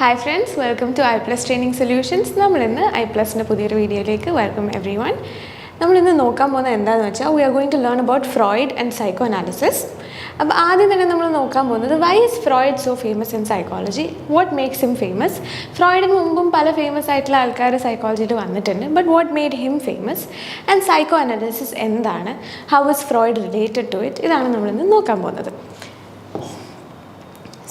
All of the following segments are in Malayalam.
Hi friends, welcome to iPlus Training Solutions. നമ്മൾ ഇന്ന് iPlusന്റെ പുതിയൊരു വീഡിയോയിലേക്ക് വെൽക്കം എവരിവൺ. നമ്മൾ ഇന്ന് നോക്കാൻ പോകുന്നത് എന്താണെന്ന് വെച്ചാൽ we are going to learn about Freud and psychoanalysis. അപ്പോൾ ആദ്യം തന്നെ നമ്മൾ നോക്കാൻ പോകുന്നത് why is Freud so famous in psychology? What makes him famous? ഫ്രോയിഡിന് മുമ്പും പല ഫേമസ് ആയിട്ടുള്ള ആൾക്കാർ സൈക്കോളജിയിൽ വന്നിട്ടുണ്ട്. But what made him famous? And psychoanalysis എന്താണ്? How is Freud related to it? ഇതാണ് നമ്മൾ ഇന്ന് നോക്കാൻ പോകുന്നത്.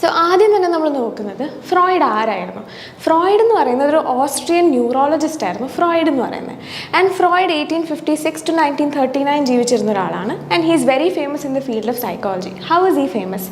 സോ ആദ്യം തന്നെ നമ്മൾ നോക്കുന്നത് ഫ്രോയിഡ് ആരായിരുന്നു. ഫ്രോയിഡ് എന്ന് പറയുന്നത് ഒരു ഓസ്ട്രിയൻ ന്യൂറോളജിസ്റ്റ് ആയിരുന്നു ഫ്രോയിഡ് എന്ന് പറയുന്നത്. ആൻഡ് ഫ്രോയിഡ് 1856 to 1939 ജീവിച്ചിരുന്ന ഒരാളാണ്. And he is very famous in the field of psychology. How is he famous?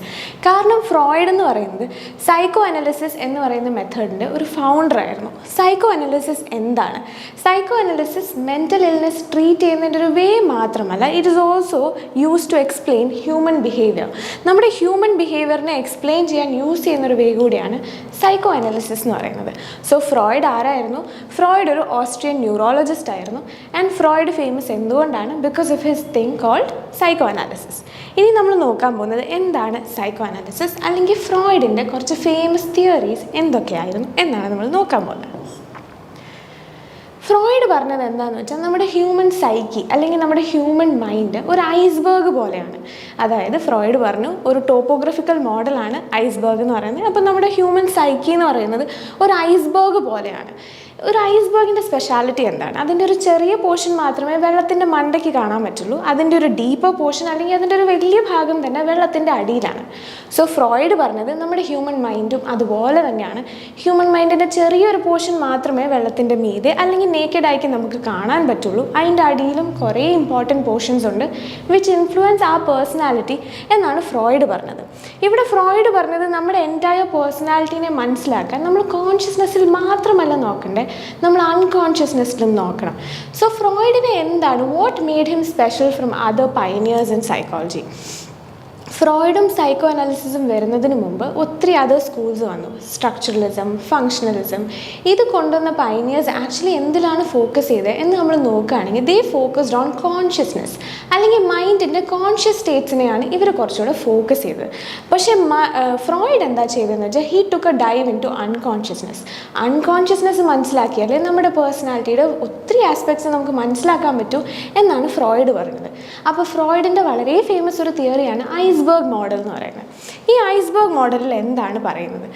കാരണം ഫ്രോയിഡ് എന്ന് പറയുന്നത് സൈക്കോ അനാലിസിസ് എന്ന് പറയുന്ന മെത്തേഡിൻ്റെ ഒരു ഫൗണ്ടർ ആയിരുന്നു. സൈക്കോ അനാലിസിസ് എന്താണ്? Psycho analysis mental illness treat ചെയ്യുന്നതിൻ്റെ ഒരു വേ മാത്രമല്ല, it is also use to explain human behaviour. നമ്മുടെ ഹ്യൂമൻ ബിഹേവിയറിനെ എക്സ്പ്ലെയിൻ യൂസ് ചെയ്യുന്നൊരു വേ കൂടിയാണ് സൈക്കോ അനാലിസിസ് എന്ന് പറയുന്നത്. സോ ഫ്രോയിഡ് ആരായിരുന്നു? ഫ്രോയിഡ് ഒരു ഓസ്ട്രിയൻ ന്യൂറോളജിസ്റ്റ് ആയിരുന്നു. ആൻഡ് ഫ്രോയിഡ് ഫേമസ് എന്തുകൊണ്ടാണ്? Because of his thing called psycho analysis. ഇനി നമ്മൾ നോക്കാൻ പോകുന്നത് എന്താണ് സൈക്കോ അനാലിസിസ്, അല്ലെങ്കിൽ ഫ്രോയിഡിൻ്റെ കുറച്ച് ഫേമസ് തിയറീസ് എന്തൊക്കെയായിരുന്നു എന്നാണ് നമ്മൾ നോക്കാൻ പോകുന്നത്. ഫ്രോയിഡ് പറഞ്ഞത് എന്താണെന്ന് വെച്ചാൽ നമ്മുടെ ഹ്യൂമൻ സൈക്കി അല്ലെങ്കിൽ നമ്മുടെ ഹ്യൂമൻ മൈൻഡ് ഒരു ഐസ്ബർഗ് പോലെയാണ്. അതായത് ഫ്രോയിഡ് പറഞ്ഞു ഒരു ടോപ്പോഗ്രഫിക്കൽ മോഡലാണ് ഐസ്ബർഗ് എന്ന് പറയുന്നത്. അപ്പോൾ നമ്മുടെ ഹ്യൂമൻ സൈക്കി എന്ന് പറയുന്നത് ഒരു ഐസ്ബർഗ് പോലെയാണ്. ഒരു ഐസ്ബർഗിൻ്റെ സ്പെഷ്യാലിറ്റി എന്താണ്? അതിൻ്റെ ഒരു ചെറിയ പോർഷൻ മാത്രമേ വെള്ളത്തിൻ്റെ മണ്ടയ്ക്ക് കാണാൻ പറ്റുള്ളൂ. അതിൻ്റെ ഒരു ഡീപ്പർ പോർഷൻ അല്ലെങ്കിൽ അതിൻ്റെ ഒരു വലിയ ഭാഗം തന്നെ വെള്ളത്തിൻ്റെ അടിയിലാണ്. സോ ഫ്രോയിഡ് പറഞ്ഞത് നമ്മുടെ ഹ്യൂമൻ മൈൻഡും അതുപോലെ തന്നെയാണ്. ഹ്യൂമൻ മൈൻഡിൻ്റെ ചെറിയൊരു പോർഷൻ മാത്രമേ വെള്ളത്തിൻ്റെ മീതെ അല്ലെങ്കിൽ നേക്കഡായിക്ക് നമുക്ക് കാണാൻ പറ്റുള്ളൂ. അതിൻ്റെ അടിയിലും കുറേ ഇമ്പോർട്ടൻറ്റ് പോർഷൻസ് ഉണ്ട് വിച്ച് ഇൻഫ്ലുവൻസ് ആ പേഴ്സണാലിറ്റി എന്നാണ് ഫ്രോയിഡ് പറഞ്ഞത്. ഇവിടെ ഫ്രോയിഡ് പറഞ്ഞത് നമ്മുടെ എൻറ്റയർ പേഴ്സണാലിറ്റീനെ മനസ്സിലാക്കാൻ നമ്മൾ കോൺഷ്യസ്നെസ്സിൽ മാത്രമല്ല നോക്കണ്ടേ, നമ്മൾ അൺകോൺഷ്യസ്നെസ്സിലും നോക്കണം. സോ ഫ്രോയിഡിനെ എന്താണ്, what made him special from other pioneers in psychology? ഫ്രോയിഡും സൈക്കോ അനാലിസിസും വരുന്നതിന് മുമ്പ് ഒത്തിരി അതർ സ്കൂൾസ് വന്നു. Structuralism, functionalism. ഇത് കൊണ്ടുവന്ന പയനിയേഴ്സ് ആക്ച്വലി എന്തിലാണ് ഫോക്കസ് ചെയ്തത് എന്ന് നമ്മൾ നോക്കുകയാണെങ്കിൽ ദേ ഫോക്കസ്ഡ് ഓൺ കോൺഷ്യസ്നെസ് അല്ലെങ്കിൽ മൈൻഡിൻ്റെ കോൺഷ്യസ് സ്റ്റേറ്റ്സിനെയാണ് ഇവർ കുറച്ചുകൂടെ ഫോക്കസ് ചെയ്തത്. പക്ഷേ ഫ്രോയിഡ് എന്താ ചെയ്തതെന്ന് വെച്ചാൽ he took a dive into unconsciousness. Unconsciousness മനസ്സിലാക്കിയാലേ നമ്മുടെ പേഴ്സണാലിറ്റിയുടെ ഒത്തിരി ആസ്പെക്ട്സ് നമുക്ക് മനസ്സിലാക്കാൻ പറ്റൂ എന്നാണ് ഫ്രോയിഡ് പറഞ്ഞത്. അപ്പോൾ ഫ്രോയിഡിൻ്റെ വളരെ ഫേമസ് ഒരു തിയറിയാണ് ഐസ്ബർഗ് മോഡൽ എന്ന് പറയുന്നത്. ഈ ഐസ്ബർഗ് മോഡലിൽ എന്താണ് പറയുന്നത്?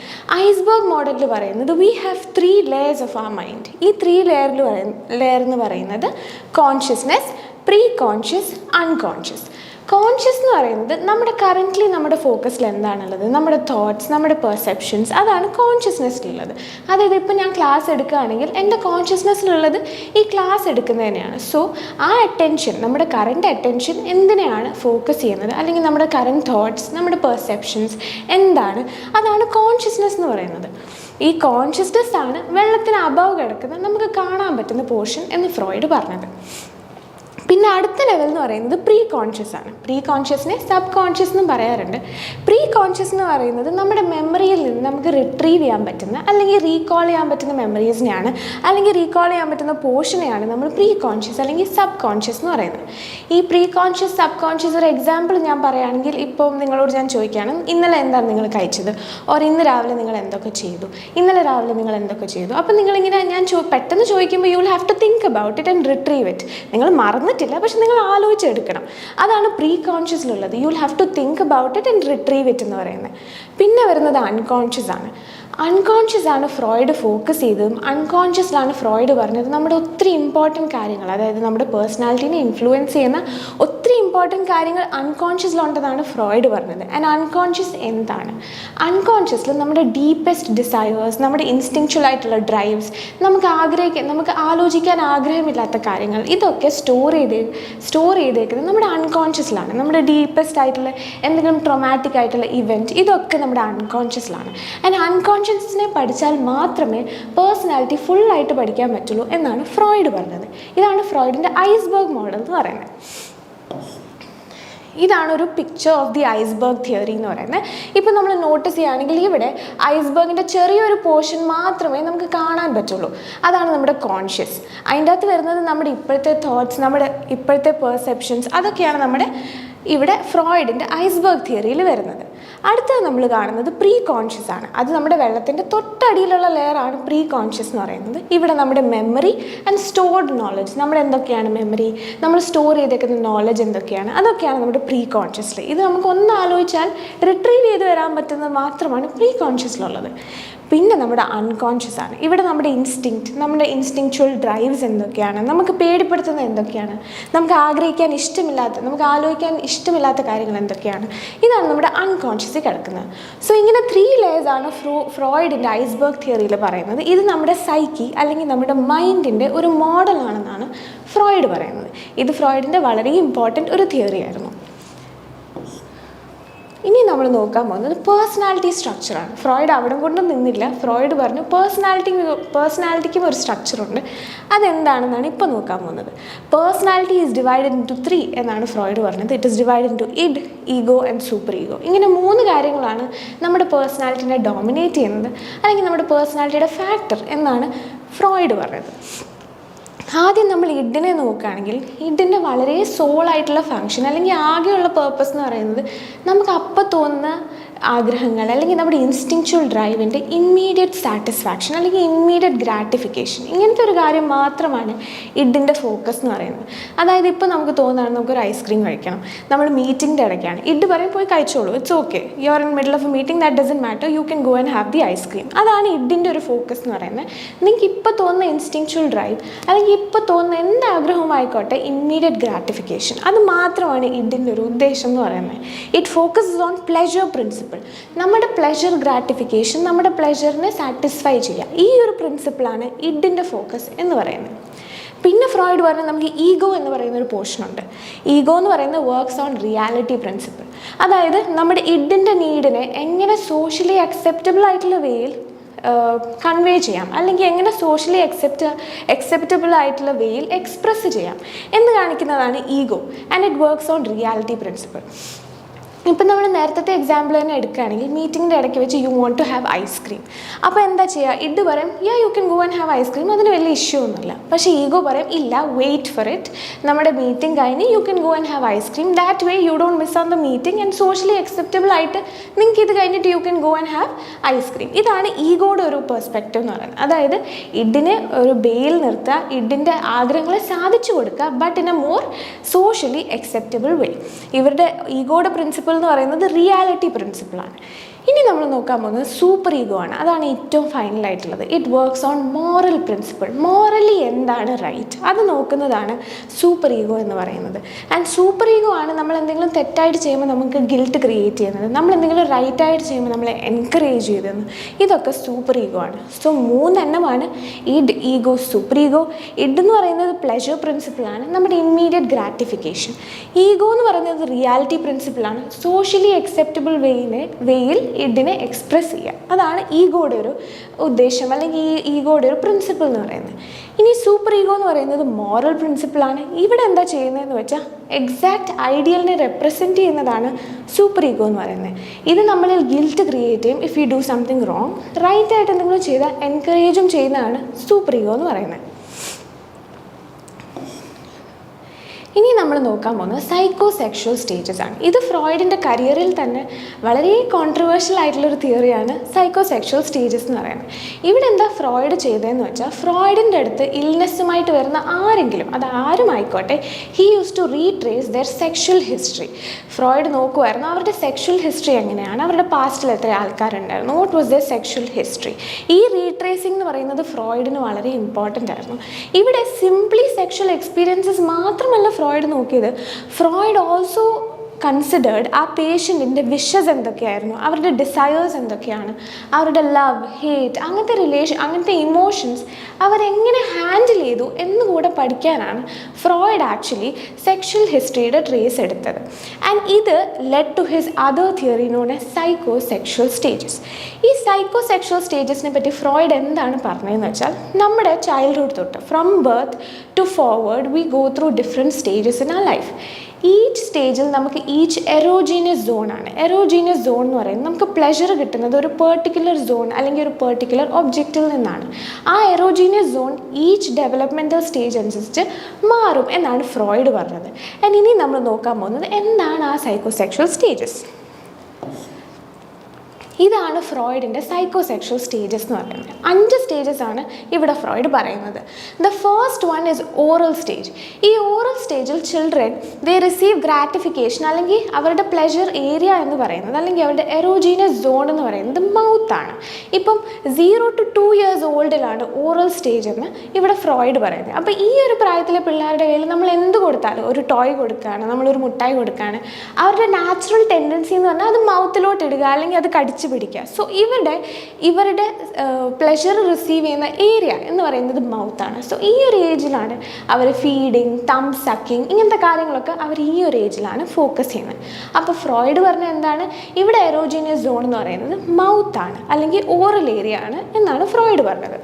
ഐസ്ബർഗ് മോഡലിൽ പറയുന്നത് we have 3 layers of our mind. ഈ 3 ലെയർ എന്ന് പറയുന്നത് consciousness, pre conscious, unconscious. Conscious എന്ന് പറയുന്നത് നമ്മുടെ കറൻ്റ്ലി നമ്മുടെ ഫോക്കസിൽ എന്താണുള്ളത്, നമ്മുടെ തോട്ട്സ്, നമ്മുടെ പെർസെപ്ഷൻസ്, അതാണ് കോൺഷ്യസ്നെസ്സിലുള്ളത്. അതായത് ഇപ്പോൾ ഞാൻ ക്ലാസ് എടുക്കുകയാണെങ്കിൽ എൻ്റെ കോൺഷ്യസ്നെസ്സിലുള്ളത് ഈ ക്ലാസ് എടുക്കുന്നതിനെയാണ്. സോ ആ അറ്റൻഷൻ, നമ്മുടെ കറൻറ്റ് അറ്റൻഷൻ എന്തിനെയാണ് ഫോക്കസ് ചെയ്യുന്നത്, അല്ലെങ്കിൽ നമ്മുടെ കറൻറ്റ് തോട്ട്സ്, നമ്മുടെ പെർസെപ്ഷൻസ് എന്താണ്, അതാണ് കോൺഷ്യസ്നെസ് എന്ന് പറയുന്നത്. ഈ കോൺഷ്യസ്നെസ് ആണ് വെള്ളത്തിന് അബവ് കിടക്കുന്ന നമുക്ക് കാണാൻ പറ്റുന്ന പോർഷൻ എന്ന് ഫ്രോയിഡ് പറഞ്ഞത്. പിന്നെ അടുത്ത ലെവൽ എന്ന് പറയുന്നത് പ്രീ കോൺഷ്യസ് ആണ്. പ്രീ കോൺഷ്യസിനെ സബ് കോൺഷ്യസ് എന്നും പറയാറുണ്ട്. പ്രീ കോൺഷ്യസ് എന്ന് പറയുന്നത് നമ്മുടെ മെമ്മറിയിൽ നിന്ന് നമുക്ക് റിട്രീവ് ചെയ്യാൻ പറ്റുന്ന അല്ലെങ്കിൽ റീകോൾ ചെയ്യാൻ പറ്റുന്ന മെമ്മറീസിനെയാണ് അല്ലെങ്കിൽ റീകോൾ ചെയ്യാൻ പറ്റുന്ന പോർഷനെയാണ് നമ്മൾ പ്രീ കോൺഷ്യസ് അല്ലെങ്കിൽ സബ് കോൺഷ്യസ് എന്ന് പറയുന്നത്. ഈ പ്രീ കോൺഷ്യസ്, സബ് കോൺഷ്യസ് ഒരു എക്സാമ്പിൾ ഞാൻ പറയുകയാണെങ്കിൽ, ഇപ്പം നിങ്ങളോട് ഞാൻ ചോദിക്കുകയാണ് ഇന്നലെ എന്താണ് നിങ്ങൾ കഴിച്ചത്, ഓർ ഇന്ന് രാവിലെ നിങ്ങൾ എന്തൊക്കെ ചെയ്തു, ഇന്നലെ രാവിലെ നിങ്ങൾ എന്തൊക്കെ ചെയ്തു. അപ്പം നിങ്ങളിങ്ങനെ ഞാൻ പെട്ടെന്ന് ചോദിക്കുമ്പോൾ you will have to think about it and retrieve it. നിങ്ങൾ മറന്നിട്ടില്ല, പക്ഷെ നിങ്ങൾ ആലോചിച്ചെടുക്കണം. അതാണ് പ്രീ കോൺഷ്യസിലുള്ളത്. You will have to think about it and retrieve it എന്ന് പറയുന്നത്. പിന്നെ വരുന്നത് അൺകോൺഷ്യസ് ആണ്. അൺകോൺഷ്യസ് ആണ് ഫ്രോയിഡ് ഫോക്കസ് ചെയ്തതും അൺകോൺഷ്യസിലാണ് ഫ്രോയിഡ് പറഞ്ഞത് നമ്മുടെ ഒത്തിരി ഇമ്പോർട്ടൻറ്റ് കാര്യങ്ങൾ, അതായത് നമ്മുടെ പേഴ്സണാലിറ്റീനെ ഇൻഫ്ലുവൻസ് ചെയ്യുന്ന ഒത്തിരി ഇമ്പോർട്ടൻറ്റ് കാര്യങ്ങൾ അൺകോൺഷ്യസിലുണ്ടെന്നാണ് ഫ്രോയിഡ് പറഞ്ഞത്. ആൻഡ് അൺകോൺഷ്യസ് എന്താണ്? അൺകോൺഷ്യസിൽ നമ്മുടെ ഡീപ്പസ്റ്റ് ഡിസയേഴ്സ്, നമ്മുടെ ഇൻസ്റ്റിങ്ച്വൽ ആയിട്ടുള്ള ഡ്രൈവ്സ്, നമുക്ക് ആലോചിക്കാൻ ആഗ്രഹമില്ലാത്ത കാര്യങ്ങൾ, ഇതൊക്കെ സ്റ്റോർ ചെയ്തേക്കുന്നത് നമ്മുടെ അൺകോൺഷ്യസിലാണ്. നമ്മുടെ ഡീപ്പസ്റ്റ് ആയിട്ടുള്ള എന്തെങ്കിലും ട്രോമാറ്റിക് ആയിട്ടുള്ള ഇവൻറ്റ്, ഇതൊക്കെ നമ്മുടെ അൺകോൺഷ്യസിലാണ്. ആൻഡ് അൺകോൺഷ്യസിനെ പഠിച്ചാൽ മാത്രമേ പേഴ്സണാലിറ്റി ഫുള്ളായിട്ട് പഠിക്കാൻ പറ്റുള്ളൂ എന്നാണ് ഫ്രോയിഡ് പറഞ്ഞത്. ഇതാണ് ഫ്രോയിഡിൻ്റെ ഐസ്ബർഗ് മോഡൽ എന്ന് പറയുന്നത്. ഇതാണ് ഒരു picture of the iceberg theory എന്ന് പറയുന്നത്. ഇപ്പോൾ നമ്മൾ നോട്ടീസ് ചെയ്യുകയാണെങ്കിൽ ഇവിടെ ഐസ്ബർഗിൻ്റെ ചെറിയൊരു പോർഷൻ മാത്രമേ നമുക്ക് കാണാൻ പറ്റുള്ളൂ. അതാണ് നമ്മുടെ കോൺഷ്യസ്. അതിൻ്റെ അകത്ത് വരുന്നത് നമ്മുടെ ഇപ്പോഴത്തെ തോട്ട്സ്, നമ്മുടെ ഇപ്പോഴത്തെ പെർസെപ്ഷൻസ്, അതൊക്കെയാണ് നമ്മുടെ ഇവിടെ ഫ്രോയിഡിൻ്റെ ഐസ്ബർഗ് തിയറിയിൽ വരുന്നത്. അടുത്തത് നമ്മൾ കാണുന്നത് പ്രീ കോൺഷ്യസ് ആണ്. അത് നമ്മുടെ വെള്ളത്തിൻ്റെ തൊട്ടടിയിലുള്ള ലെയറാണ് പ്രീ കോൺഷ്യസ് എന്ന് പറയുന്നത്. ഇവിടെ നമ്മുടെ മെമ്മറി ആൻഡ് സ്റ്റോർഡ് നോളജ്, നമ്മുടെ എന്തൊക്കെയാണ് മെമ്മറി, നമ്മൾ സ്റ്റോർ ചെയ്തേക്കുന്ന നോളജ് എന്തൊക്കെയാണ്, അതൊക്കെയാണ് നമ്മുടെ പ്രീ കോൺഷ്യസിൽ. ഇത് നമുക്ക് ഒന്ന് ആലോചിച്ചാൽ റിട്രീവ് ചെയ്ത് വരാൻ പറ്റുന്നത് മാത്രമാണ് പ്രീ കോൺഷ്യസിലുള്ളത്. പിന്നെ നമ്മുടെ അൺകോൺഷ്യസ് ആണ്. ഇവിടെ നമ്മുടെ നമ്മുടെ ഇൻസ്റ്റിങ്ച്വൽ ഡ്രൈവ്സ് എന്തൊക്കെയാണ്, നമുക്ക് പേടിപ്പെടുത്തുന്നത് എന്തൊക്കെയാണ്, നമുക്ക് നമുക്ക് ആലോചിക്കാൻ ഇഷ്ടമില്ലാത്ത കാര്യങ്ങൾ എന്തൊക്കെയാണ്, ഇതാണ് നമ്മുടെ അൺകോൺഷ്യസിൽ കിടക്കുന്നത്. സോ ഇങ്ങനെ 3 ലെയേഴ്സാണ് ഫ്രോയിഡിൻ്റെ ഐസ്ബർഗ് തിയറിയിൽ പറയുന്നത്. ഇത് നമ്മുടെ സൈക്കി അല്ലെങ്കിൽ നമ്മുടെ മൈൻഡിൻ്റെ ഒരു മോഡലാണെന്നാണ് ഫ്രോയിഡ് പറയുന്നത്. ഇത് ഫ്രോയിഡിൻ്റെ വളരെ ഇമ്പോർട്ടൻറ്റ് ഒരു തിയറിയായിരുന്നു. ഇനി നമ്മൾ നോക്കാൻ പോകുന്നത് പേഴ്സണാലിറ്റി സ്ട്രക്ചറാണ്. ഫ്രോയിഡ് അവിടെ കൊണ്ടും നിന്നില്ല. ഫ്രോയിഡ് പറഞ്ഞു പേഴ്സണാലിറ്റിക്കും ഒരു സ്ട്രക്ചറുണ്ട്. അതെന്താണെന്നാണ് ഇപ്പോൾ നോക്കാൻ പോകുന്നത്. പേഴ്സണാലിറ്റി ഈസ് ഡിവൈഡഡ് ഇൻറ്റു 3 എന്നാണ് ഫ്രോയിഡ് പറഞ്ഞത്. It is divided into id, ego and super ego. ഇങ്ങനെ 3 കാര്യങ്ങളാണ് നമ്മുടെ പേഴ്സണാലിറ്റിനെ ഡോമിനേറ്റ് ചെയ്യുന്നത്, അല്ലെങ്കിൽ നമ്മുടെ പേഴ്സണാലിറ്റിയുടെ ഫാക്ടർ എന്നാണ് ഫ്രോയിഡ് പറഞ്ഞത്. ആദ്യം നമ്മൾ ഇഡിനെ നോക്കുകയാണെങ്കിൽ ഇഡിൻ്റെ വളരെ സോളായിട്ടുള്ള ഫങ്ഷൻ അല്ലെങ്കിൽ ആകെയുള്ള പേർപ്പസ് എന്ന് പറയുന്നത് നമുക്ക് അപ്പം തോന്നുന്ന ആഗ്രഹങ്ങൾ അല്ലെങ്കിൽ നമ്മുടെ ഇൻസ്റ്റിങ്ച്വൽ ഡ്രൈവിൻ്റെ ഇമ്മീഡിയറ്റ് സാറ്റിസ്ഫാക്ഷൻ അല്ലെങ്കിൽ ഇമ്മീഡിയറ്റ് ഗ്രാറ്റിഫിക്കേഷൻ, ഇങ്ങനത്തെ ഒരു കാര്യം മാത്രമാണ് ഇഡിൻ്റെ ഫോക്കസ് എന്ന് പറയുന്നത്. അതായത് ഇപ്പോൾ നമുക്ക് തോന്നുകയാണ് നമുക്കൊരു ഐസ്ക്രീം കഴിക്കണം, നമ്മൾ മീറ്റിങ്ങിൻ്റെ ഇടയ്ക്കാണ്, ഇഡ് പറയും പോയി കഴിച്ചോളൂ, it's okay, you are in middle of A meeting, that doesn't matter, U can go and have the ice cream. അതാണ് ഇഡിൻ്റെ ഒരു ഫോക്കസ് എന്ന് പറയുന്നത്. നിങ്ങൾക്ക് ഇപ്പോൾ തോന്നുന്ന ഇൻസ്റ്റിങ്ച്വൽ ഡ്രൈവ് അല്ലെങ്കിൽ ഇപ്പോൾ തോന്നുന്ന എന്ത് ആഗ്രഹമായിക്കോട്ടെ ഇമ്മീഡിയറ്റ് ഗ്രാറ്റിഫിക്കേഷൻ, അത് മാത്രമാണ് ഇഡിൻ്റെ ഒരു ഉദ്ദേശം എന്ന് പറയുന്നത്. It focuses on pleasure principle. നമ്മുടെ പ്ലെഷർ ഗ്രാറ്റിഫിക്കേഷൻ, നമ്മുടെ പ്ലെഷറിനെ സാറ്റിസ്ഫൈ ചെയ്യുക, ഈ ഒരു പ്രിൻസിപ്പിളാണ് ഇഡിൻ്റെ ഫോക്കസ് എന്ന് പറയുന്നത്. പിന്നെ ഫ്രോയിഡ് പറഞ്ഞാൽ നമുക്ക് ഈഗോ എന്ന് പറയുന്ന ഒരു പോർഷനുണ്ട്. ഈഗോ എന്ന് പറയുന്നത് വർക്ക്സ് ഓൺ റിയാലിറ്റി പ്രിൻസിപ്പിൾ. അതായത് നമ്മുടെ ഇഡിൻ്റെ നീഡിനെ എങ്ങനെ സോഷ്യലി അക്സെപ്റ്റബിൾ ആയിട്ടുള്ള വേയിൽ കൺവേ ചെയ്യാം അല്ലെങ്കിൽ എങ്ങനെ സോഷ്യലി അക്സെപ്റ്റബിൾ ആയിട്ടുള്ള വേയിൽ എക്സ്പ്രസ് ചെയ്യാം എന്ന് കാണിക്കുന്നതാണ് ego. And it works on reality principle. ഇപ്പം നമ്മൾ നേരത്തെ എക്സാമ്പിൾ തന്നെ എടുക്കുകയാണെങ്കിൽ മീറ്റിങ്ങിൻ്റെ ഇടയ്ക്ക് വെച്ച് you want to have ice cream. അപ്പോൾ എന്താ ചെയ്യുക, ഇഡ് പറയും you can go and have ice cream, അതിന് വലിയ ഇഷ്യൂ ഒന്നുമില്ല. പക്ഷേ ഈഗോ പറയും ഇല്ല, വെയിറ്റ് ഫോർ ഇറ്റ്, നമ്മുടെ മീറ്റിംഗ് കഴിഞ്ഞ് you can go and have ice cream, that way you don't miss on the meeting and socially acceptable ആയിട്ട് നിങ്ങൾക്ക് ഇത് കഴിഞ്ഞിട്ട് U can go and have ice cream. ഇതാണ് ഈഗോയുടെ ഒരു പെർസ്പെക്റ്റീവ് എന്ന് പറയുന്നത്. അതായത് ഇഡിനെ ഒരു ബേയിൽ നിർത്തുക, ഇഡിൻ്റെ ആഗ്രഹങ്ങളെ സാധിച്ചു കൊടുക്കുക, but in a more socially acceptable way. ഇവരുടെ ഈഗോയുടെ പ്രിൻസിപ്പിൾ എന്ന് പറയുന്നത് റിയാലിറ്റി പ്രിൻസിപ്പിളാണ്. ഇനി നമ്മൾ നോക്കാൻ പോകുന്നത് സൂപ്പർ ഈഗോ ആണ്. അതാണ് ഏറ്റവും ഫൈനലായിട്ടുള്ളത്. It works on moral principle. Morally എന്താണ് റൈറ്റ് അത് നോക്കുന്നതാണ് സൂപ്പർ ഈഗോ എന്ന് പറയുന്നത്. ആൻഡ് സൂപ്പർ ഈഗോ ആണ് നമ്മൾ എന്തെങ്കിലും തെറ്റായിട്ട് ചെയ്യുമ്പോൾ നമുക്ക് ഗിൽട്ട് ക്രിയേറ്റ് ചെയ്യുന്നത്, നമ്മൾ എന്തെങ്കിലും റൈറ്റായിട്ട് ചെയ്യുമ്പോൾ നമ്മളെ എൻകറേജ് ചെയ്തത്, ഇതൊക്കെ സൂപ്പർ ഈഗോ ആണ്. സോ 3 എണ്ണമാണ് id, ego, super ego. Id എന്ന് പറയുന്നത് പ്ലെഷർ പ്രിൻസിപ്പിളാണ്, നമ്മുടെ ഇമ്മീഡിയറ്റ് ഗ്രാറ്റിഫിക്കേഷൻ. ഈഗോ എന്ന് പറയുന്നത് റിയാലിറ്റി പ്രിൻസിപ്പിളാണ്, സോഷ്യലി അക്സെപ്റ്റബിൾ വേയിൽ ഇഡിനെ എക്സ്പ്രസ് ചെയ്യുക. അതാണ് ഈഗോയുടെ ഒരു ഉദ്ദേശം അല്ലെങ്കിൽ ഈ ഈഗോയുടെ ഒരു പ്രിൻസിപ്പിൾ എന്ന് പറയുന്നത്. ഇനി സൂപ്പർ ഈഗോ എന്ന് പറയുന്നത് മോറൽ പ്രിൻസിപ്പിളാണ്. ഇവിടെ എന്താ ചെയ്യുന്നതെന്ന് വെച്ചാൽ എക്സാക്റ്റ് ഐഡിയലിനെ റെപ്രസെൻറ്റ് ചെയ്യുന്നതാണ് സൂപ്പർ ഈഗോ എന്ന് പറയുന്നത്. ഇത് നമ്മളിൽ ഗിൽറ്റ് ക്രിയേറ്റ് ചെയ്യും if you do something wrong. റൈറ്റായിട്ട് എന്തെങ്കിലും ചെയ്താൽ എൻകറേജും ചെയ്യുന്നതാണ് സൂപ്പർ ഈഗോ എന്ന് പറയുന്നത്. ഇനി നമ്മൾ നോക്കാൻ പോകുന്നത് സൈക്കോ സെക്ഷൽ സ്റ്റേജസ് ആണ്. ഇത് ഫ്രോയിഡിൻ്റെ കരിയറിൽ തന്നെ വളരെ കോൺട്രവേഴ്ഷ്യൽ ആയിട്ടുള്ളൊരു തിയറിയാണ് സൈക്കോ സെക്ഷൽ സ്റ്റേജസ് എന്ന് പറയുന്നത്. ഇവിടെ എന്താ ഫ്രോയിഡ് ചെയ്തതെന്ന് വെച്ചാൽ ഫ്രോയിഡിൻ്റെ അടുത്ത് ഇൽനെസ്സുമായിട്ട് വരുന്ന ആരെങ്കിലും, അത് ആരുമായിക്കോട്ടെ, he use to retrace their sexual history. Freud നോക്കുമായിരുന്നു അവരുടെ സെക്ഷൽ ഹിസ്റ്ററി എങ്ങനെയാണ്, അവരുടെ പാസ്റ്റിൽ എത്ര ആൾക്കാരുണ്ടായിരുന്നു, what was their sexual history. ഈ റീട്രേസിംഗ് എന്ന് പറയുന്നത് ഫ്രോയിഡിന് വളരെ ഇമ്പോർട്ടൻ്റ് ആയിരുന്നു. ഇവിടെ സിംപ്ലി സെക്ഷൽ എക്സ്പീരിയൻസസ് മാത്രമല്ല ഫ്രോയിഡ് നോക്കിയത്, ഫ്രോയിഡ് ഓൾസോ കൺസിഡേർഡ് ആ പേഷ്യൻറ്റിൻ്റെ വിഷസ് എന്തൊക്കെയായിരുന്നു, അവരുടെ ഡിസയേഴ്സ് എന്തൊക്കെയാണ്, അവരുടെ ലവ്, ഹേറ്റ്, അങ്ങനത്തെ ഇമോഷൻസ് അവരെങ്ങനെ ഹാൻഡിൽ ചെയ്തു എന്നുകൂടെ പഠിക്കാനാണ് ഫ്രോയിഡ് ആക്ച്വലി സെക്ഷൽ ഹിസ്റ്ററിയുടെ ട്രേസ് എടുത്തത്. ആൻഡ് ഇത് lead to his other theory known as psycho sexual stages. ഈ സൈക്കോ സെക്ഷൽ സ്റ്റേജസിനെ പറ്റി ഫ്രോയിഡ് എന്താണ് പറഞ്ഞതെന്ന് വെച്ചാൽ, നമ്മുടെ ചൈൽഡ്ഹുഡ് തൊട്ട് from birth to forward we go through different stages in our life. Each സ്റ്റേജിൽ നമുക്ക് ഈച്ച് എറോജീനിയസ് സോണാണ്. എറോജീനിയസ് സോൺ എന്ന് പറയുന്നത് നമുക്ക് പ്ലെഷർ കിട്ടുന്നത് ഒരു പെർട്ടിക്കുലർ സോൺ അല്ലെങ്കിൽ ഒരു പെർട്ടിക്കുലർ ഒബ്ജക്റ്റിൽ നിന്നാണ്. ആ എറോജീനിയസ് സോൺ ഈച്ച് ഡെവലപ്മെൻറ്റൽ സ്റ്റേജ് അനുസരിച്ച് മാറും എന്നാണ് ഫ്രോയിഡ് പറഞ്ഞത്. ആൻഡ് ഇനി നമ്മൾ നോക്കാൻ പോകുന്നത് എന്താണ് ആ സൈക്കോസെക്ഷൽ സ്റ്റേജസ്. ഇതാണ് ഫ്രോയിഡിൻ്റെ സൈക്കോസെക്ഷൽ സ്റ്റേജസ് എന്ന് പറയുന്നത്. 5 സ്റ്റേജസ് ആണ് ഇവിടെ ഫ്രോയിഡ് പറയുന്നത്. The first one is oral stage. ഈ ഓറൽ സ്റ്റേജിൽ ചിൽഡ്രൻ ദേ റിസീവ് ഗ്രാറ്റിഫിക്കേഷൻ, അല്ലെങ്കിൽ അവരുടെ പ്ലെഷർ ഏരിയ എന്ന് പറയുന്നത്, അല്ലെങ്കിൽ അവരുടെ എറോജീനസ് സോൺ എന്ന് പറയുന്നത് മൗത്താണ്. ഇപ്പം 0 to 2 years ഓൾഡിലാണ് ഓറൽ സ്റ്റേജ് എന്ന് ഇവിടെ ഫ്രോയിഡ് പറയുന്നത്. അപ്പോൾ ഈ ഒരു പ്രായത്തിലെ പിള്ളേരുടെ കയ്യിൽ നമ്മൾ എന്ത് കൊടുത്താലും, ഒരു ടോയ് കൊടുക്കുകയാണ്, നമ്മളൊരു മുട്ടായി കൊടുക്കുകയാണ്, അവരുടെ നാച്ചുറൽ ടെൻഡൻസി എന്ന് പറഞ്ഞാൽ അത് മൗത്തിലോട്ട് ഇടുക, അല്ലെങ്കിൽ അത് കടിച്ചു പിടിക്കുക. സോ ഇവരുടെ പ്ലെഷർ റിസീവ് ചെയ്യുന്ന ഏരിയ എന്ന് പറയുന്നത് മൗത്താണ്. സോ ഈ ഒരു ഏജിലാണ് അവർ ഫീഡിങ്, തം സക്കിങ്, ഇങ്ങനത്തെ കാര്യങ്ങളൊക്കെ അവർ ഈ ഒരു ഏജിലാണ് ഫോക്കസ് ചെയ്യുന്നത്. അപ്പോൾ ഫ്രോയിഡ് പറഞ്ഞ എന്താണ്, ഇവിടെ എറോജീനിയസ് സോൺ എന്ന് പറയുന്നത് മൗത്താണ്, അല്ലെങ്കിൽ ഓറൽ ഏരിയ ആണ് എന്നാണ് ഫ്രോയിഡ് പറഞ്ഞത്.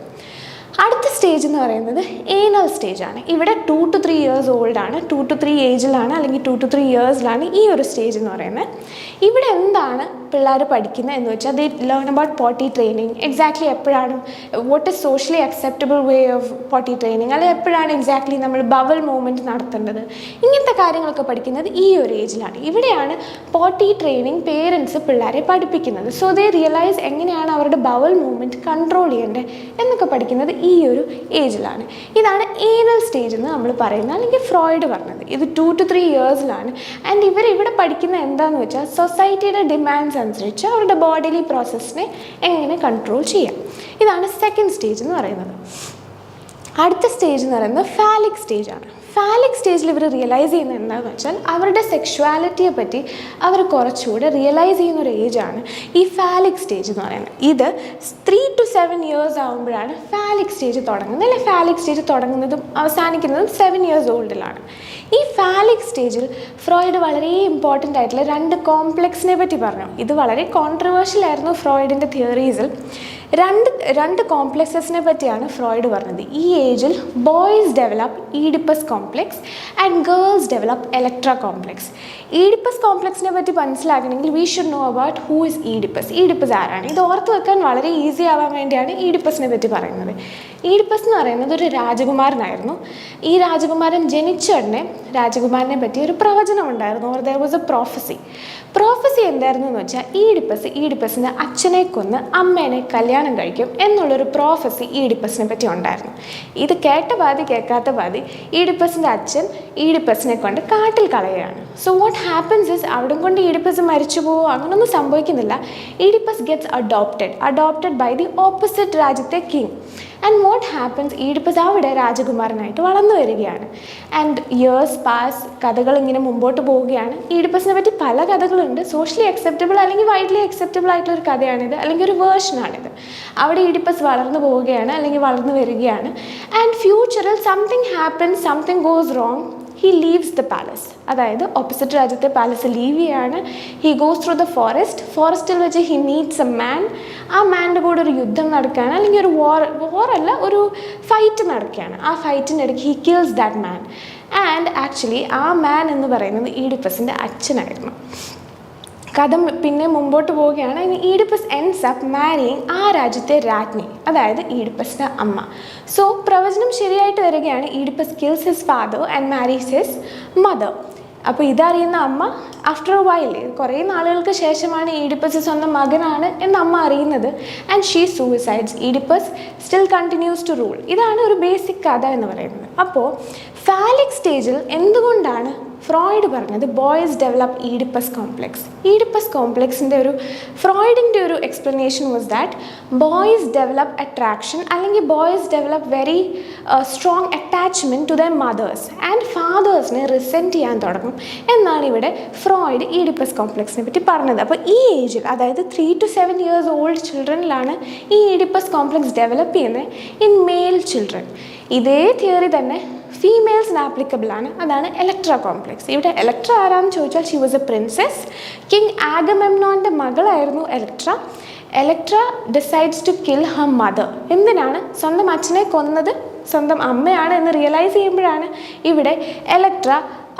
അടുത്ത സ്റ്റേജ് എന്ന് പറയുന്നത് ഏനൽ സ്റ്റേജാണ്. ഇവിടെ 2 to 3 years ഓൾഡാണ്, 2 to 3 ഏജിലാണ്, അല്ലെങ്കിൽ 2 to 3 yearsലാണ് ഈ ഒരു സ്റ്റേജ് എന്ന് പറയുന്നത്. ഇവിടെ എന്താണ് പിള്ളേർ പഠിക്കുന്നത് എന്ന് വെച്ചാൽ they learn about potty training. Exactly എപ്പോഴാണ് what is socially acceptable way of potty training, അല്ലെങ്കിൽ എപ്പോഴാണ് എക്സാക്ട്ലി നമ്മൾ ബവൽ മൂവ്മെൻറ്റ് നടത്തേണ്ടത്, ഇങ്ങനത്തെ കാര്യങ്ങളൊക്കെ പഠിക്കുന്നത് ഈ ഒരു ഏജിലാണ്. ഇവിടെയാണ് പോട്ടി ട്രെയിനിങ് പേരൻസ് പിള്ളേരെ പഠിപ്പിക്കുന്നത്. സോ ദേ റിയലൈസ് എങ്ങനെയാണ് അവരുടെ ബവൽ മൂവ്മെൻറ്റ് കൺട്രോൾ ചെയ്യേണ്ടത് എന്നൊക്കെ പഠിക്കുന്നത് ഈ ഒരു ഏജിലാണ്. ഇതാണ് ഏനൽ സ്റ്റേജ് എന്ന് നമ്മൾ പറയുന്നത്, അല്ലെങ്കിൽ ഫ്രോയിഡ് പറഞ്ഞത്. ഇത് 2 to 3 yearsലാണ്. ആൻഡ് ഇവിടെ പഠിക്കുന്നത് എന്താണെന്ന് വെച്ചാൽ സൊസൈറ്റിയുടെ ഡിമാൻഡ്സ് അനുസരിച്ച് അവരുടെ ബോഡിലി പ്രോസസ്സിനെ എങ്ങനെ കൺട്രോൾ ചെയ്യാം. ഇതാണ് സെക്കൻഡ് സ്റ്റേജ് എന്ന് പറയുന്നത്. അടുത്ത സ്റ്റേജ് എന്ന് പറയുന്നത് ഫാലിക് സ്റ്റേജാണ്. ഫാലിക് സ്റ്റേജിൽ ഇവർ റിയലൈസ് ചെയ്യുന്നത് എന്താണെന്ന് വെച്ചാൽ അവരുടെ സെക്ഷുവാലിറ്റിയെ പറ്റി അവർ കുറച്ചുകൂടെ റിയലൈസ് ചെയ്യുന്ന ഒരു ഏജാണ് ഈ ഫാലിക് സ്റ്റേജ് എന്ന് പറയുന്നത്. ഇത് 3 to 7 years ആകുമ്പോഴാണ് ഫാലിക് സ്റ്റേജ് തുടങ്ങുന്നത്, അല്ലെങ്കിൽ ഫാലിക് സ്റ്റേജ് തുടങ്ങുന്നതും അവസാനിക്കുന്നതും 7 years ഓൾഡിലാണ്. ഈ ഫാലിക് സ്റ്റേജിൽ ഫ്രോയിഡ് വളരെ ഇമ്പോർട്ടൻ്റ് ആയിട്ടുള്ള 2 കോംപ്ലക്സിനെ പറ്റി പറഞ്ഞു. ഇത് വളരെ കോൺട്രവേഴ്ഷ്യൽ ആയിരുന്നു ഫ്രോയിഡിൻ്റെ തിയറീസിൽ. രണ്ട് കോംപ്ലക്സസിനെ പറ്റിയാണ് ഫ്രോയിഡ് പറഞ്ഞത്. ഈ ഏജിൽ boys develop Oedipus complex and girls develop Electra complex. Oedipus കോംപ്ലക്സിനെ പറ്റി മനസ്സിലാക്കണമെങ്കിൽ we should know about who is Oedipus. Oedipus ആരാണ്? ഇത് ഓർത്ത് വെക്കാൻ വളരെ ഈസി ആവാൻ വേണ്ടിയാണ് ഈഡിപ്പസിനെ പറ്റി പറയുന്നത്. ഈഡിപ്പസ് എന്ന് പറയുന്നത് ഒരു രാജകുമാരനായിരുന്നു. ഈ രാജകുമാരൻ ജനിച്ച ഉടനെ രാജകുമാരനെ പറ്റി ഒരു പ്രവചനം ഉണ്ടായിരുന്നു, or there was A prophecy. Prophecy എന്തായിരുന്നു എന്ന് വെച്ചാൽ ഈഡിപ്പസിൻ്റെ അച്ഛനെ കൊന്ന് അമ്മേനെ കല്യാണം കഴിക്കും എന്നുള്ളൊരു പ്രോഫസി ഈഡിപ്പസിനെ പറ്റി ഉണ്ടായിരുന്നു. ഇത് കേട്ട പാതി കേൾക്കാത്ത പാതി ഈഡിപ്പസിൻ്റെ അച്ഛൻ ഈഡിപ്പസിനെ കൊണ്ട് കാട്ടിൽ കളയുകയാണ്. സോ വാട്ട് ഹാപ്പൻസ് ഇസ് അവിടെ കൊണ്ട് ഈഡിപ്പസ് മരിച്ചു പോവോ അങ്ങനൊന്നും സംഭവിക്കുന്നില്ല. Oedipus gets adopted by the opposite രാജ്യത്തെ king. And what happens, Oedipus അവിടെ രാജകുമാരനായിട്ട് വളർന്നു വരികയാണ്. ആൻഡ് ഇയേഴ്സ് പാസ്, കഥകൾ ഇങ്ങനെ മുമ്പോട്ട് പോവുകയാണ്. ഈഡിപ്പസിനെ പറ്റി പല കഥകളുണ്ട്. സോഷ്യലി അക്സെപ്റ്റബിൾ അല്ലെങ്കിൽ വൈഡ്ലി അക്സെപ്റ്റബിൾ ആയിട്ടുള്ളൊരു കഥയാണിത്, അല്ലെങ്കിൽ ഒരു വേർഷനാണിത്. അവിടെ ഈഡിപ്പസ് വളർന്നു പോവുകയാണ്, അല്ലെങ്കിൽ വളർന്നു വരികയാണ്. ആൻഡ് ഫ്യൂച്ചറിൽ something happens, something goes wrong, he leaves the palace. അതായത് ഓപ്പോസിറ്റ് രാജ്യത്തെ പാലസ് ലീവ് ചെയ്യാണ്. ഹി ഗോസ് ത്രൂ ദ ഫോറസ്റ്റിൽ വെച്ച് ഹി മീറ്റ്സ് എ മാൻ. ആ മാൻ്റെ കൂടെ ഒരു യുദ്ധം നടക്കുകയാണ്, അല്ലെങ്കിൽ ഒരു വാറല്ല, ഒരു ഫൈറ്റ് നടക്കുകയാണ്. ആ ഫൈറ്റിനിടയ്ക്ക് he kills that man. And actually ആ മാൻ എന്ന് പറയുന്നത് ഈഡിപ്പസിൻ്റെ അച്ഛനായിരുന്നു. കഥ പിന്നെ മുമ്പോട്ട് പോവുകയാണ്. ഈഡിപ്പസ് എൻഡ്സ് അപ്പ് മാരിയിങ് ആ രാജ്യത്തെ രാജ്ഞി, അതായത് ഈഡിപ്പസിൻ്റെ അമ്മ. സോ പ്രവചനം ശരിയായിട്ട് വരികയാണ്. Oedipus kills his father and Maris his mother. അപ്പോൾ ഇതറിയുന്ന അമ്മ ആഫ്റ്റർ എ വൈൽ, കുറേ നാളുകൾക്ക് ശേഷമാണ് ഈഡിപ്പസ് സ്വന്തം മകനാണ് എന്ന് അമ്മ അറിയുന്നത്. And she suicides. Oedipus still continues to rule. ഇതാണ് ഒരു ബേസിക് കഥ എന്ന് പറയുന്നത്. അപ്പോൾ ഫാലിക് സ്റ്റേജിൽ എന്തുകൊണ്ടാണ് ഫ്രോയിഡ് പറഞ്ഞത് boys develop Oedipus complex? Oedipus കോംപ്ലക്സിൻ്റെ ഫ്രോയിഡിൻ്റെ ഒരു explanation was that boys develop attraction, അല്ലെങ്കിൽ boys develop very strong attachment to their mothers and ഫാദേഴ്സിനെ റിസെൻറ്റ് ചെയ്യാൻ തുടങ്ങും എന്നാണ് ഇവിടെ ഫ്രോയിഡ് ഈഡിപ്പസ് കോംപ്ലക്സിനെ പറ്റി പറഞ്ഞത്. അപ്പോൾ ഈ ഏജിൽ, അതായത് 3 to 7 years ഓൾഡ് ചിൽഡ്രനിലാണ് ഈ ഈഡിപ്പസ് കോംപ്ലക്സ് ഡെവലപ്പ് ചെയ്യുന്നത് ഇൻ മെയിൽ ചിൽഡ്രൻ. ഇതേ തിയറി തന്നെ ഫീമെയിൽസിന് ആപ്ലിക്കബിൾ ആണ്. അതാണ് എലക്ട്ര കോംപ്ലക്സ്. ഇവിടെ എലക്ട്ര ആരാന്ന് ചോദിച്ചാൽ she was a princess. King ആഗമെമ്നോൻ്റെ മകളായിരുന്നു Electra. Electra decides to kill her mother. എന്തിനാണ്? സ്വന്തം അച്ഛനെ കൊന്നത് സ്വന്തം അമ്മയാണ് എന്ന് റിയലൈസ് ചെയ്യുമ്പോഴാണ് ഇവിടെ എലക്ട്ര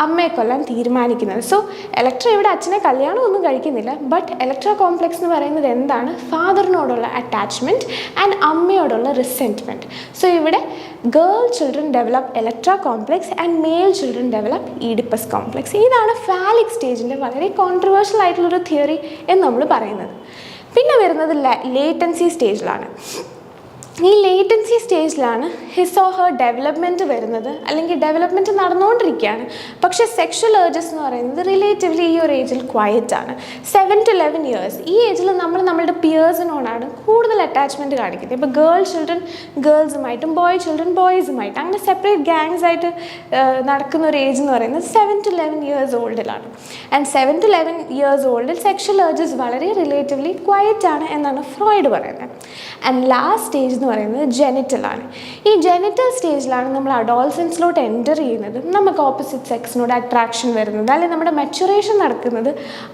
അമ്മയെ കൊല്ലാൻ തീരുമാനിക്കുന്നത്. സോ എലക്ട്ര ഇവിടെ അച്ഛനെ കല്യാണമൊന്നും കഴിക്കുന്നില്ല, ബട്ട് എലക്ട്ര കോംപ്ലക്സ് എന്ന് പറയുന്നത് എന്താണ്? ഫാദറിനോടുള്ള അറ്റാച്ച്മെൻറ്റ് ആൻഡ് അമ്മയോടുള്ള റിസെൻറ്റ്മെൻറ്റ്. സോ ഇവിടെ girl children develop Electra complex and male children develop Oedipus complex. ഇതാണ് ഫാലിക് സ്റ്റേജിൻ്റെ വളരെ കോൺട്രവേഴ്ഷ്യൽ ആയിട്ടുള്ളൊരു തിയറി എന്ന് നമ്മൾ പറയുന്നത്. പിന്നെ വരുന്നത് ലേറ്റൻസി സ്റ്റേജിലാണ്. ഈ ലേറ്റൻസി സ്റ്റേജിലാണ് ഹിസ് ഓർ ഹർ ഡെവലപ്മെൻറ്റ് വരുന്നത്, അല്ലെങ്കിൽ ഡെവലപ്മെൻറ്റ് നടന്നുകൊണ്ടിരിക്കുകയാണ്. പക്ഷേ സെക്ഷൽ ഏർജസ് എന്ന് പറയുന്നത് റിലേറ്റീവ്ലി ഈ ഒരു ഏജിൽ ക്വയറ്റ് ആണ്. 7 to 11 ഇയേഴ്സ് ഈ ഏജിൽ നമ്മൾ നമ്മളുടെ പിയേഴ്സിനോടാണ് കൂടുതൽ അറ്റാച്ച്മെൻറ്റ് കാണിക്കുന്നത്. ഇപ്പോൾ ചിൽഡ്രൻ ഗേൾസുമായിട്ടും ചിൽഡ്രൻ ബോയ്സുമായിട്ടും അങ്ങനെ സെപ്പറേറ്റ് ഗാങ്സ് ആയിട്ട് നടക്കുന്ന ഒരു ഏജ് എന്ന് പറയുന്നത് 7 to 11 ഇയേഴ്സ് ഓൾഡിലാണ്. ആൻഡ് 7 to 11 ഇയേഴ്സ് ഓൾഡിൽ സെക്ഷൽ ഏർജസ് വളരെ റിലേറ്റീവ്ലി ക്വയറ്റ് ആണ് എന്നാണ് ഫ്രോയിഡ് പറയുന്നത്. ആൻഡ് ലാസ്റ്റ് സ്റ്റേജ് എന്ന് പറയുന്നത് ജെനിറ്റലാണ്. ഈ ജെനിറ്റൽ സ്റ്റേജിലാണ് നമ്മൾ അഡോൾസൻസിലോട്ട് എൻ്റർ ചെയ്യുന്നത്, നമുക്ക് ഓപ്പോസിറ്റ് സെക്സിനോട് അട്രാക്ഷൻ വരുന്നത്, അല്ലെങ്കിൽ നമ്മുടെ മെച്ചുറേഷൻ നടക്കുന്നത്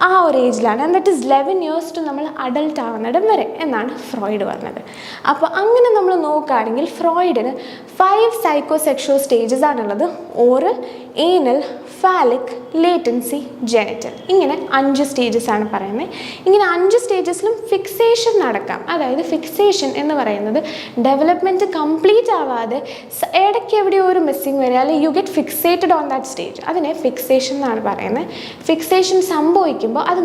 ആ ഒരു ഏജിലാണ്. And that is 11 years to നമ്മൾ അഡൾട്ട് ആവുന്നിടം വരെ എന്നാണ് ഫ്രോയിഡ് പറഞ്ഞത്. അപ്പോൾ അങ്ങനെ നമ്മൾ നോക്കുകയാണെങ്കിൽ ഫ്രോയിഡിന് 5 സൈക്കോസെക്ഷൽ സ്റ്റേജസ് ആണുള്ളത്: oral, anal, phallic, latency, genital. ഇങ്ങനെ 5 സ്റ്റേജസ് ആണ് പറയുന്നത്. ഇങ്ങനെ 5 സ്റ്റേജസിലും ഫിക്സേഷൻ നടക്കാം. അതായത് ഫിക്സേഷൻ എന്ന് പറയുന്നത് ഡെവലപ്മെൻറ്റ് കംപ്ലീറ്റ് ആവാതെ ഇടയ്ക്ക് എവിടെയോ ഒരു മിസ്സിങ് വരിക, അല്ലെങ്കിൽ you get fixated on that stage, അതിനെ ഫിക്സേഷൻ എന്നാണ് പറയുന്നത്. ഫിക്സേഷൻ സംഭവിക്കുമ്പോൾ അത്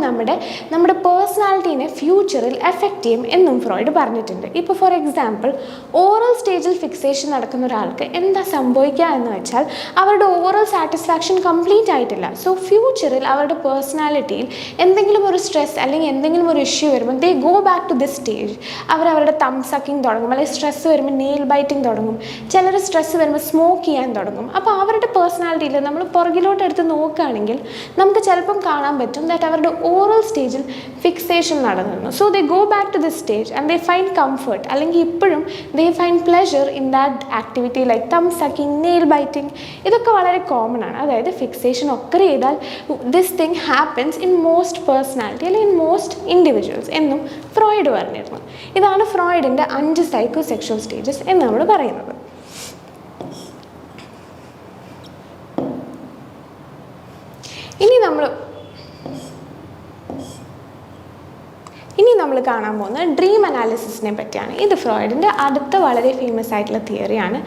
നമ്മുടെ പേഴ്സണാലിറ്റീനെ ഫ്യൂച്ചറിൽ എഫക്റ്റ് ചെയ്യും എന്നും ഫ്രോയിഡ് പറഞ്ഞിട്ടുണ്ട്. ഇപ്പോൾ ഫോർ എക്സാമ്പിൾ ഓറൽ സ്റ്റേജിൽ ഫിക്സേഷൻ നടക്കുന്ന ഒരാൾക്ക് എന്താ സംഭവിക്കുക എന്ന് വെച്ചാൽ അവരുടെ ഓറൽ സാറ്റിസ്ഫാക്ഷൻ കംപ്ലീറ്റ് ആയിട്ടില്ല. സോ ഫ്യൂച്ചറിൽ അവരുടെ പേഴ്സണാലിറ്റിയിൽ എന്തെങ്കിലും ഒരു സ്ട്രെസ് അല്ലെങ്കിൽ എന്തെങ്കിലും ഒരു ഇഷ്യൂ വരുമ്പോൾ they go back to this stage. അവരുടെ തം സക്കിങ് തുടങ്ങും, അല്ലെങ്കിൽ സ്ട്രെസ് വരുമ്പോൾ നെയിൽ ബൈറ്റിങ് തുടങ്ങും, ചിലർ സ്ട്രെസ് വരുമ്പോൾ സ്മോക്ക് ചെയ്യാൻ തുടങ്ങും. അപ്പോൾ അവരുടെ പേഴ്സണാലിറ്റിയിൽ നമ്മൾ പുറകിലോട്ട് എടുത്ത് നോക്കുകയാണെങ്കിൽ നമുക്ക് ചിലപ്പം കാണാൻ പറ്റും ദാറ്റ് അവരുടെ ഓറൽ സ്റ്റേജിൽ ഫിക്സേഷൻ നടന്നിരുന്നു. So they go back to this stage and they find comfort, അല്ലെങ്കിൽ ഇപ്പോഴും they find pleasure in that activity like thumb sucking, nail biting. ഇതൊക്കെ വളരെ കോമൺ ആണ്. അതായത് ഫിക്സേഷൻ ഒക്കർ ചെയ്താൽ this thing happens in most personality അല്ലെങ്കിൽ ഇൻ മോസ്റ്റ് ഇൻഡിവിജ്വൽസ് എന്നും ഫ്രോയിഡ് പറഞ്ഞിരുന്നു. ഇതാണ് ഫ്രോയിഡിൻ്റെ 5 സൈക്കോസെക്ഷൽ സ്റ്റേജസ് എന്ന് നമ്മൾ പറയുന്നത്. ഇനി നമ്മൾ കാണാൻ പോകുന്നത് ഡ്രീം അനാലിസിസിനെ പറ്റിയാണ്. ഇത് ഫ്രോയിഡിൻ്റെ അടുത്ത വളരെ ഫേമസ് ആയിട്ടുള്ള തിയറിയാണ്.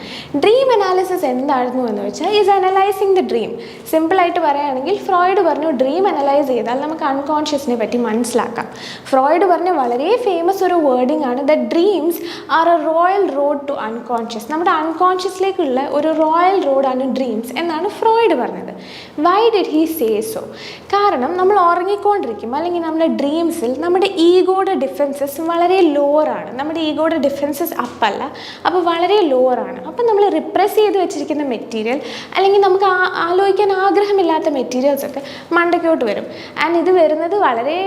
ഡ്രീം അനാലിസിസ് എന്തായിരുന്നു എന്ന് വെച്ചാൽ ഈസ് അനലൈസിങ് ദ ഡ്രീം. സിമ്പിളായിട്ട് പറയുകയാണെങ്കിൽ ഫ്രോയിഡ് പറഞ്ഞു ഡ്രീം അനലൈസ് ചെയ്താൽ നമുക്ക് അൺകോൺഷ്യസിനെ പറ്റി മനസ്സിലാക്കാം. ഫ്രോയിഡ് പറഞ്ഞ വളരെ ഫേമസ് ഒരു വേർഡിംഗ് ആണ് the dreams are a royal road to unconscious. നമ്മുടെ അൺകോൺഷ്യസിലേക്കുള്ള ഒരു റോയൽ റോഡാണ് ഡ്രീംസ് എന്നാണ് ഫ്രോയിഡ് പറഞ്ഞത്. Why did he say so? കാരണം നമ്മൾ ഉറങ്ങിക്കൊണ്ടിരിക്കും അല്ലെങ്കിൽ നമ്മുടെ ഡ്രീംസിൽ നമ്മുടെ ഈഗോയുടെ ഡിഫറൻസസ് വളരെ ലോവറാണ്. നമ്മുടെ ഈഗോയുടെ ഡിഫറൻസസ് അപ്പല്ല, അപ്പോൾ വളരെ ലോവറാണ്. അപ്പോൾ നമ്മൾ റിപ്രസ് ചെയ്ത് വെച്ചിരിക്കുന്ന മെറ്റീരിയൽ അല്ലെങ്കിൽ നമുക്ക് ആലോചിക്കാൻ ആഗ്രഹമില്ലാത്ത മെറ്റീരിയൽസൊക്കെ മണ്ടയ്ക്കോട്ട് വരും. ആൻഡ് ഇത് വരുന്നത് വളരെ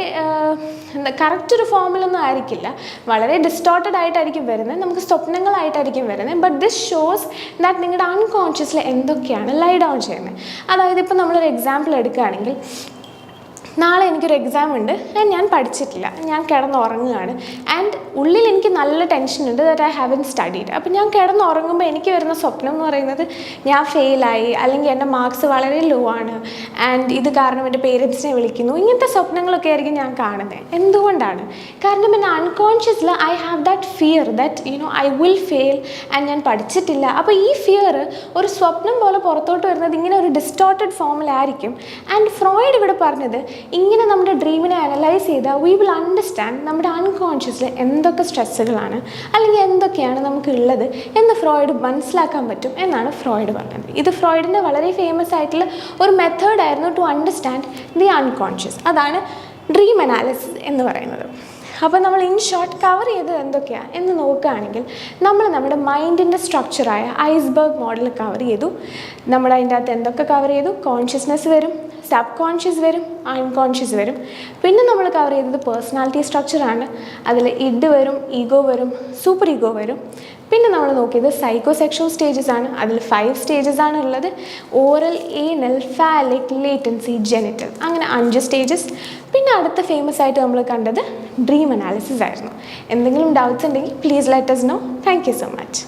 കറക്റ്റ് ഒരു ഫോമിലൊന്നും ആയിരിക്കില്ല, വളരെ ഡിസ്റ്റോർട്ടഡ് ആയിട്ടായിരിക്കും വരുന്നത്, നമുക്ക് സ്വപ്നങ്ങളായിട്ടായിരിക്കും വരുന്നത്. ബട്ട് ദിസ് ഷോസ് ദാറ്റ് നിങ്ങളുടെ അൺകോൺഷ്യസിൽ എന്തൊക്കെയാണ് ലൈ ഡൗൺ ചെയ്യുന്നത്. അതായത് ഇപ്പോൾ നമ്മളൊരു എക്സാമ്പിൾ എടുക്കുകയാണെങ്കിൽ, നാളെ എനിക്കൊരു എക്സാം ഉണ്ട് ആൻഡ് ഞാൻ പഠിച്ചിട്ടില്ല, ഞാൻ കിടന്നുറങ്ങുകയാണ് ആൻഡ് ഉള്ളിൽ എനിക്ക് നല്ല ടെൻഷനുണ്ട് ദാറ്റ് ഐ ഹാവൻ സ്റ്റഡീഡ്. അപ്പോൾ ഞാൻ കിടന്നുറങ്ങുമ്പോൾ എനിക്ക് വരുന്ന സ്വപ്നം എന്ന് പറയുന്നത് ഞാൻ ഫെയിലായി, അല്ലെങ്കിൽ എൻ്റെ മാർക്സ് വളരെ ലോ ആണ് ആൻഡ് ഇത് കാരണം എൻ്റെ പേരൻസിനെ വിളിക്കുന്നു. ഇങ്ങനത്തെ സ്വപ്നങ്ങളൊക്കെ ആയിരിക്കും ഞാൻ കാണുന്നത്. എന്തുകൊണ്ടാണ്? കാരണം എൻ്റെ അൺകോൺഷ്യസിൽ I have that fear that I will fail and ഞാൻ പഠിച്ചിട്ടില്ല. അപ്പോൾ ഈ ഫിയർ ഒരു സ്വപ്നം പോലെ പുറത്തോട്ട് വരുന്നത് ഇങ്ങനെ ഒരു ഡിസ്റ്റോർട്ടഡ് ഫോമിലായിരിക്കും. ആൻഡ് ഫ്രോയിഡ് ഇവിടെ പറഞ്ഞത് ഇങ്ങനെ നമ്മുടെ ഡ്രീമിനെ അനലൈസ് ചെയ്താൽ വി വിൽ അണ്ടർസ്റ്റാൻഡ് നമ്മുടെ അൺകോൺഷ്യസിൽ എന്തൊക്കെ സ്ട്രെസ്സുകളാണ് അല്ലെങ്കിൽ എന്തൊക്കെയാണ് നമുക്ക് ഉള്ളത് എന്ന് ഫ്രോയിഡ് മനസ്സിലാക്കാൻ പറ്റും എന്നാണ് ഫ്രോയിഡ് പറഞ്ഞത്. ഇത് ഫ്രോയിഡിൻ്റെ വളരെ ഫേമസ് ആയിട്ടുള്ള ഒരു മെത്തേഡായിരുന്നു ടു അണ്ടർസ്റ്റാൻഡ് ദി അൺകോൺഷ്യസ്. അതാണ് ഡ്രീം അനാലിസിസ് എന്ന് പറയുന്നത്. അപ്പോൾ നമ്മൾ ഇൻ ഷോർട്ട് കവർ ചെയ്തത് എന്തൊക്കെയാണ് എന്ന് നോക്കുകയാണെങ്കിൽ, നമ്മൾ നമ്മുടെ മൈൻഡിൻ്റെ സ്ട്രക്ചറായ ഐസ്ബർഗ് മോഡൽ കവർ ചെയ്തു. നമ്മൾ അതിൻ്റെ അകത്ത് എന്തൊക്കെ കവർ ചെയ്തു? കോൺഷ്യസ്നെസ് വരും, സബ് കോൺഷ്യസ് വരും, അൺകോൺഷ്യസ് വരും. പിന്നെ നമ്മൾ കവർ ചെയ്തത് പേഴ്സണാലിറ്റി സ്ട്രക്ചറാണ്. അതിൽ ഇഡ് വരും, ഈഗോ വരും, സൂപ്പർ ഈഗോ വരും. പിന്നെ നമ്മൾ നോക്കിയത് സൈക്കോസെക്ഷൽ സ്റ്റേജസ് ആണ്. അതിൽ 5 സ്റ്റേജസ് ആണ് ഉള്ളത്: oral, anal, phallic, latency, genital. അങ്ങനെ 5 സ്റ്റേജസ്. പിന്നെ അടുത്ത ഫേമസ് ആയിട്ട് നമ്മൾ കണ്ടത് ഡ്രീം അനാലിസിസ് ആയിരുന്നു. എന്തെങ്കിലും ഡൗട്ട്സ് ഉണ്ടെങ്കിൽ please let us know. Thank you so much.